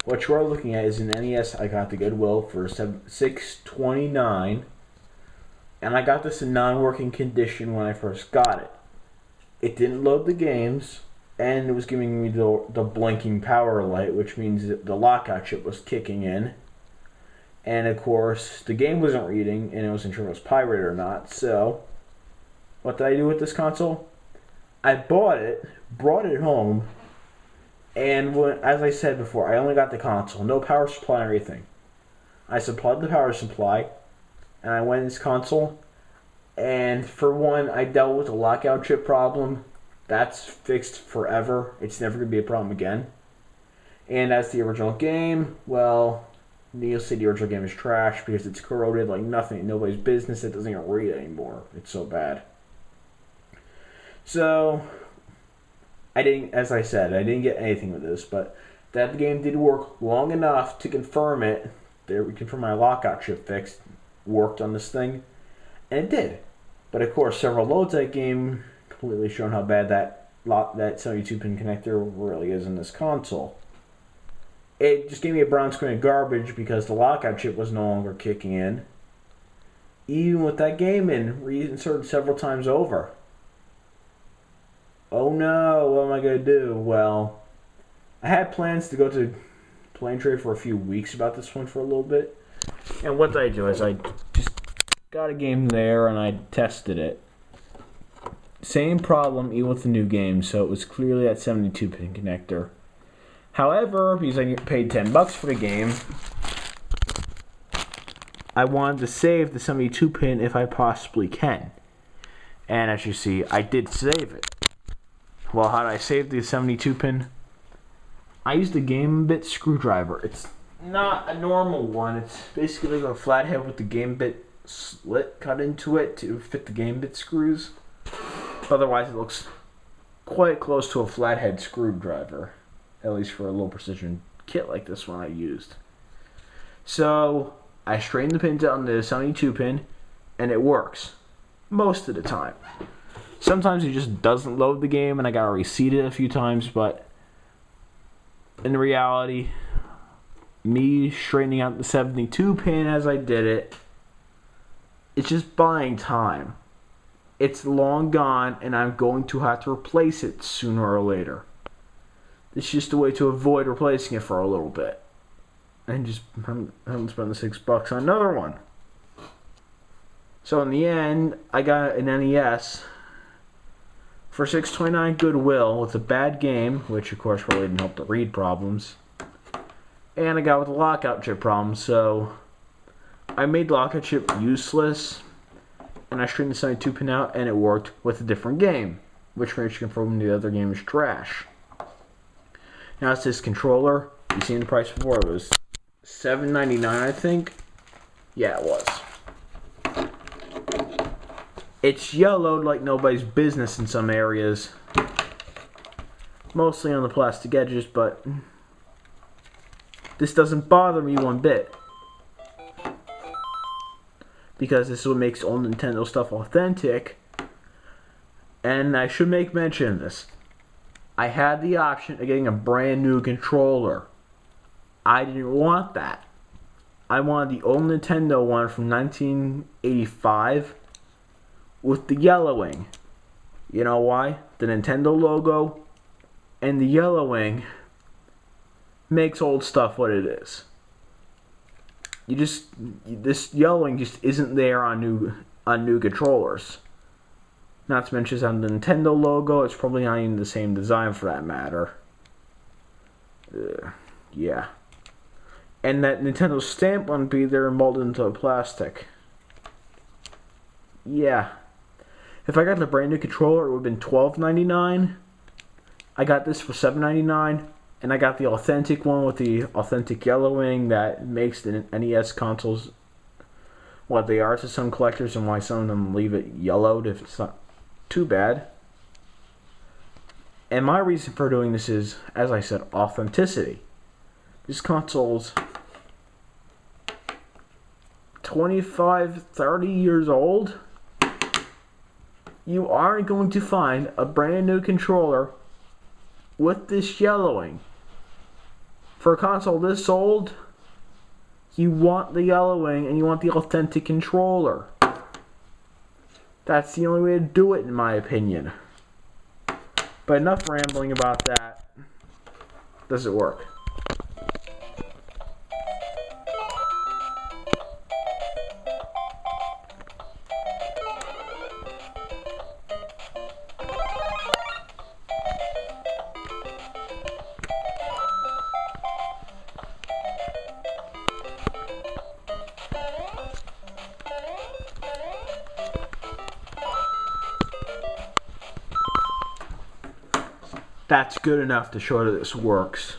What you are looking at is an NES I got the Goodwill for $629, and I got this in non-working condition when I first got it. It didn't load the games, and it was giving me the blinking power light, which means that the lockout chip was kicking in. And of course, the game wasn't reading, and it wasn't sure if it was pirated or not. So, what did I do with this console? I bought it, brought it home, and as I said before, I only got the console, no power supply or anything. I supplied the power supply, and I went in this console, and for one, I dealt with the lockout chip problem. That's fixed forever. It's never going to be a problem again. And as the original game, well, you'll say the original game is trash because it's corroded like nothing, nobody's business. It doesn't even read anymore. It's so bad. So, as I said, I didn't get anything with this, but that game did work long enough to confirm it. We confirmed my lockout chip fix worked on this thing, and it did. But of course, several loads of that game completely shown how bad that 72-pin connector really is in this console. It just gave me a brown screen of garbage because the lockout chip was no longer kicking in. Even with that game in, reinserted several times over. Oh no, what am I going to do? Well, I had plans to go to Plane Trade for a few weeks about this one for a little bit. And what I do is I just got a game there and I tested it. Same problem even with the new game, so it was clearly that 72-pin connector. However, because I paid $10 for the game, I wanted to save the 72-pin if I possibly can. And as you see, I did save it. Well, how did I save the 72-pin? I used a gambit screwdriver. It's not a normal one. It's basically like a flathead with the gambit slit cut into it to fit the gambit screws. Otherwise, it looks quite close to a flathead screwdriver, at least for a low precision kit like this one I used. So, I straightened the pins out on the 72-pin, and it works most of the time. Sometimes it just doesn't load the game, and I gotta reseat it a few times, but in reality, me straightening out the 72-pin as I did it, it's just buying time. It's long gone, and I'm going to have to replace it sooner or later. It's just a way to avoid replacing it for a little bit. And just haven't spent the $6 on another one. So in the end, I got an NES for $6.29 Goodwill with a bad game, which of course really didn't help the read problems. And I got with the lockout chip problem, so I made the lockout chip useless, and I straightened the 72-pin out, and it worked with a different game, which makes you confirm the other game is trash. Now it's this controller. You've seen the price before. It was $7.99, I think. Yeah, it was. It's yellowed like nobody's business in some areas. Mostly on the plastic edges, but this doesn't bother me one bit. Because this is what makes old Nintendo stuff authentic. And I should make mention of this. I had the option of getting a brand new controller. I didn't want that. I wanted the old Nintendo one from 1985 with the yellowing. You know why? The Nintendo logo and the yellowing makes old stuff what it is. This yellowing just isn't there on new controllers. Not to mention it's on the Nintendo logo. It's probably not even the same design for that matter. Yeah. And that Nintendo stamp wouldn't be there molded into a plastic. Yeah. If I got the brand new controller, it would have been $12.99. I got this for $7.99. And I got the authentic one with the authentic yellowing that makes the NES consoles what they are to some collectors, and why some of them leave it yellowed if it's not too bad. And my reason for doing this is, as I said, authenticity. This console's 25, 30 years old. You aren't going to find a brand new controller with this yellowing For a console this old, you want the yellowing and you want the authentic controller. That's the only way to do it, in my opinion. But enough rambling about that. Does it work? That's good enough to show that this works.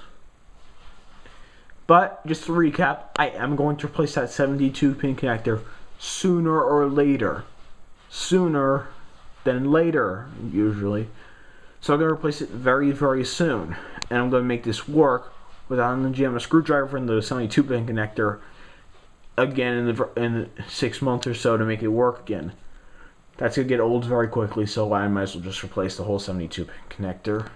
But, just to recap, I am going to replace that 72-pin connector sooner or later. Sooner than later, usually. So I'm going to replace it very, very soon. And I'm going to make this work without jamming a screwdriver in the 72-pin connector again in 6 months or so to make it work again. That's going to get old very quickly, so I might as well just replace the whole 72-pin connector.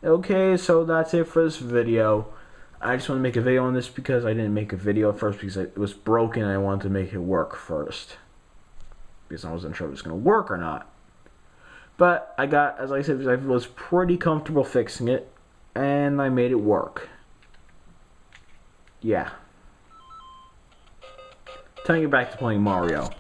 Okay, so that's it for this video. I just want to make a video on this because I didn't make a video at first because it was broken and I wanted to make it work first. Because I wasn't sure if it was going to work or not. But I got, as I said, I was pretty comfortable fixing it and I made it work. Yeah. Time to get back to playing Mario.